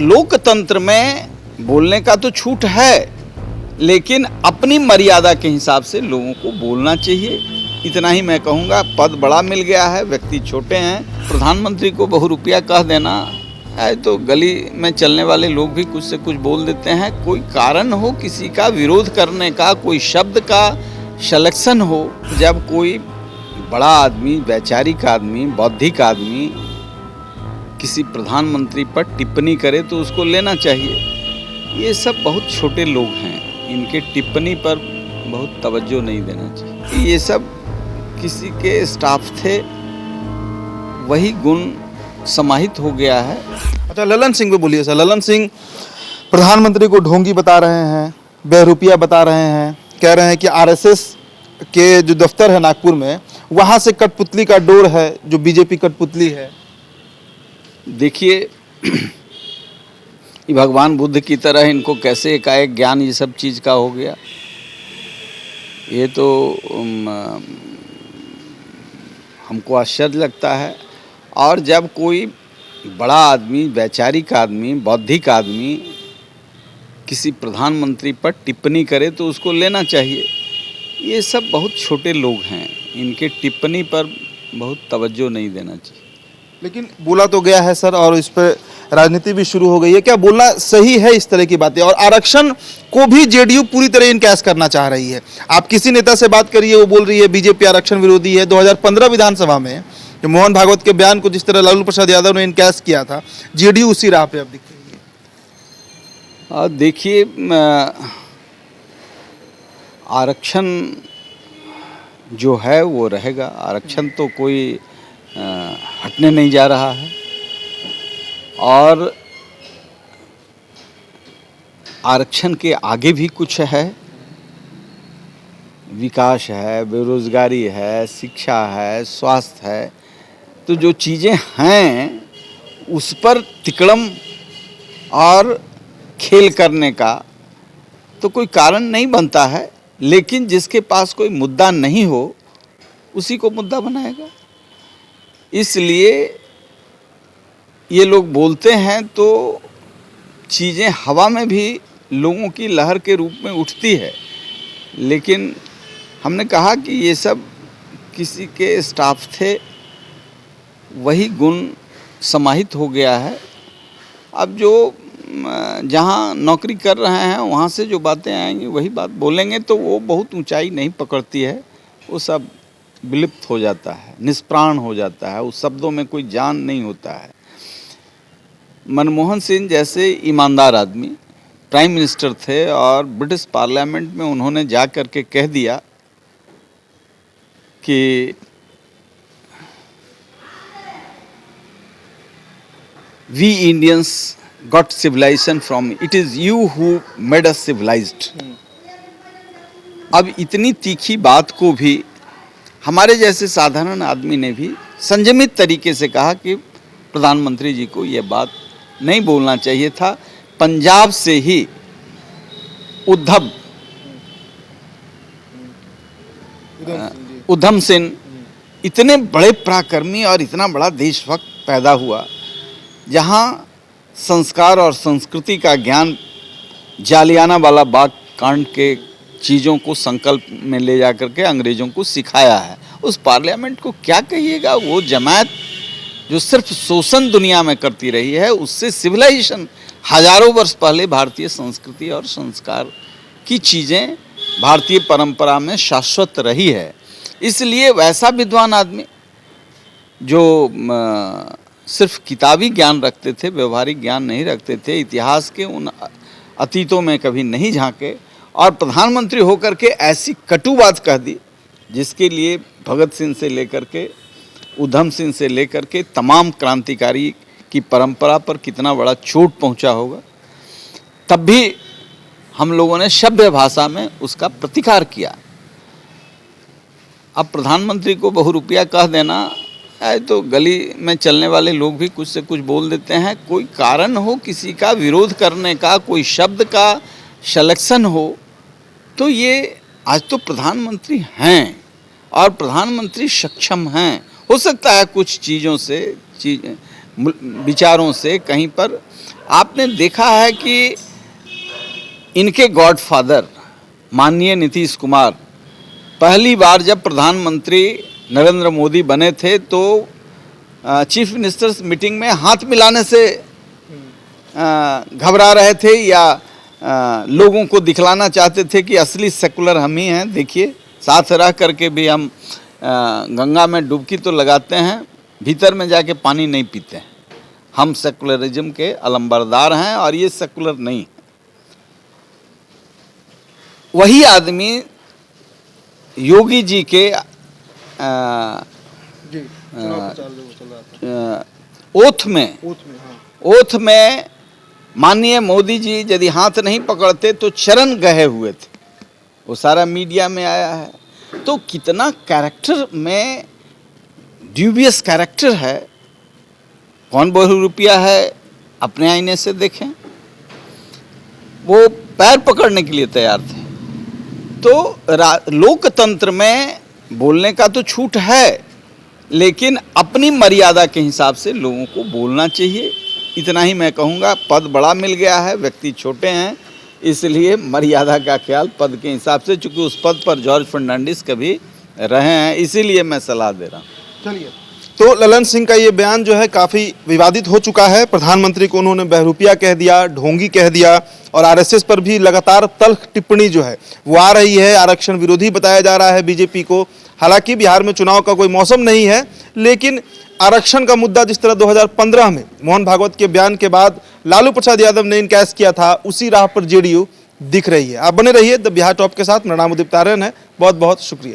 लोकतंत्र में बोलने का तो छूट है, लेकिन अपनी मर्यादा के हिसाब से लोगों को बोलना चाहिए। इतना ही मैं कहूँगा। पद बड़ा मिल गया है, व्यक्ति छोटे हैं। प्रधानमंत्री को बहुरूपिया कह देना है तो गली में चलने वाले लोग भी कुछ से कुछ बोल देते हैं। कोई कारण हो किसी का विरोध करने का, कोई शब्द का सिलेक्शन हो, जब कोई बड़ा आदमी, वैचारिक आदमी, बौद्धिक आदमी किसी प्रधानमंत्री पर टिप्पणी करे तो उसको लेना चाहिए। ये सब बहुत छोटे लोग हैं, इनके टिप्पणी पर बहुत तवज्जो नहीं देना चाहिए। ये सब किसी के स्टाफ थे, वही गुण समाहित हो गया है। अच्छा, ललन सिंह पे बोलिए सर। ललन सिंह प्रधानमंत्री को ढोंगी बता रहे हैं, बहरूपिया बता रहे हैं, कह रहे हैं कि आरएसएस के जो दफ्तर है नागपुर में, वहां से कठपुतली का डोर है, जो बीजेपी कठपुतली है। देखिए, ये भगवान बुद्ध की तरह इनको कैसे एकाएक ज्ञान ये सब चीज़ का हो गया, ये तो हमको आश्चर्य लगता है। और जब कोई बड़ा आदमी, वैचारिक आदमी, बौद्धिक आदमी किसी प्रधानमंत्री पर टिप्पणी करे तो उसको लेना चाहिए। ये सब बहुत छोटे लोग हैं, इनके टिप्पणी पर बहुत तवज्जो नहीं देना चाहिए। लेकिन बोला तो गया है सर, और इस पर राजनीति भी शुरू हो गई है। क्या बोलना सही है इस तरह की बातें? और आरक्षण को भी जेडीयू पूरी तरह इनकैश करना चाह रही है। आप किसी नेता से बात करिए, वो बोल रही है बीजेपी आरक्षण विरोधी है। 2015 विधानसभा में जो मोहन भागवत के बयान को जिस तरह लालू प्रसाद यादव ने इनकैश किया था, जेडीयू उसी राह पे अब दिख रही है। देखिए, आरक्षण जो है वो रहेगा। आरक्षण तो कोई हटने नहीं जा रहा है, और आरक्षण के आगे भी कुछ है। विकास है, बेरोजगारी है, शिक्षा है, स्वास्थ्य है। तो जो चीज़ें हैं उस पर तिकड़म और खेल करने का तो कोई कारण नहीं बनता है। लेकिन जिसके पास कोई मुद्दा नहीं हो उसी को मुद्दा बनाएगा। इसलिए ये लोग बोलते हैं तो चीज़ें हवा में भी लोगों की लहर के रूप में उठती है। लेकिन हमने कहा कि ये सब किसी के स्टाफ थे, वही गुण समाहित हो गया है। अब जो जहाँ नौकरी कर रहे हैं वहाँ से जो बातें आएंगी वही बात बोलेंगे, तो वो बहुत ऊंचाई नहीं पकड़ती है। वो सब विलुप्त हो जाता है, निष्प्राण हो जाता है, उस शब्दों में कोई जान नहीं होता है। मनमोहन सिंह जैसे ईमानदार आदमी प्राइम मिनिस्टर थे, और ब्रिटिश पार्लियामेंट में उन्होंने जा कर के कह दिया कि we Indians got civilization from, it is you who made us civilized. अब इतनी तीखी बात को भी हमारे जैसे साधारण आदमी ने भी संयमित तरीके से कहा कि प्रधानमंत्री जी को यह बात नहीं बोलना चाहिए था। पंजाब से ही उधम सिंह इतने बड़े पराक्रमी और इतना बड़ा देशभक्त पैदा हुआ, जहां संस्कार और संस्कृति का ज्ञान जालियाना वाला बाग कांड के चीज़ों को संकल्प में ले जा करके अंग्रेज़ों को सिखाया है। उस पार्लियामेंट को क्या कहिएगा? वो जमात जो सिर्फ शोषण दुनिया में करती रही है, उससे सिविलाइजेशन हजारों वर्ष पहले भारतीय संस्कृति और संस्कार की चीज़ें भारतीय परंपरा में शाश्वत रही है। इसलिए वैसा विद्वान आदमी जो सिर्फ किताबी ज्ञान रखते थे, व्यवहारिक ज्ञान नहीं रखते थे, इतिहास के उन अतीतों में कभी नहीं झांके, और प्रधानमंत्री होकर के ऐसी कटु बात कह दी जिसके लिए भगत सिंह से लेकर के उधम सिंह से लेकर के तमाम क्रांतिकारी की परंपरा पर कितना बड़ा चोट पहुंचा होगा। तब भी हम लोगों ने सभ्य भाषा में उसका प्रतिकार किया। अब प्रधानमंत्री को बहुरूपिया कह देना है तो गली में चलने वाले लोग भी कुछ से कुछ बोल देते हैं। कोई कारण हो किसी का विरोध करने का, कोई शब्द का सिलेक्शन हो, तो ये आज तो प्रधानमंत्री हैं और प्रधानमंत्री सक्षम हैं। हो सकता है कुछ चीज़ों से, विचारों से कहीं पर आपने देखा है कि इनके गॉडफादर माननीय नीतीश कुमार पहली बार जब प्रधानमंत्री नरेंद्र मोदी बने थे तो चीफ मिनिस्टर्स मीटिंग में हाथ मिलाने से घबरा रहे थे या लोगों को दिखलाना चाहते थे कि असली सेकुलर हम ही हैं। देखिए, साथ रह करके भी हम गंगा में डुबकी तो लगाते हैं, भीतर में जाके पानी नहीं पीते हैं। हम सेकुलरिज्म के अलंबरदार हैं और ये सेकुलर नहीं है। वही आदमी योगी जी के ओथ में माननीय मोदी जी यदि हाथ नहीं पकड़ते तो चरण गए हुए थे, वो सारा मीडिया में आया है। तो कितना कैरेक्टर में ड्यूबियस कैरेक्टर है। कौन बहुरूपिया है, अपने आईने से देखें। वो पैर पकड़ने के लिए तैयार थे। तो लोकतंत्र में बोलने का तो छूट है, लेकिन अपनी मर्यादा के हिसाब से लोगों को बोलना चाहिए। इतना ही मैं कहूँगा। पद बड़ा मिल गया है, व्यक्ति छोटे हैं, इसलिए मर्यादा का ख्याल पद के हिसाब से, चूँकि उस पद पर जॉर्ज फर्नांडिस कभी रहे हैं, इसीलिए मैं सलाह दे रहा हूँ। चलिए, तो ललन सिंह का ये बयान जो है काफ़ी विवादित हो चुका है। प्रधानमंत्री को उन्होंने बहरूपिया कह दिया, ढोंगी कह दिया और आरएसएस पर भी लगातार तल्ख टिप्पणी जो है वो आ रही है। आरक्षण विरोधी बताया जा रहा है बीजेपी को। हालांकि बिहार में चुनाव का कोई मौसम नहीं है, लेकिन आरक्षण का मुद्दा जिस तरह 2015 में मोहन भागवत के बयान के बाद लालू प्रसाद यादव ने इनकैश किया था, उसी राह पर जेडीयू दिख रही है। आप बने रहिए द बिहार टॉप के साथ। मेरा नाम उदित तारन है। बहुत बहुत शुक्रिया।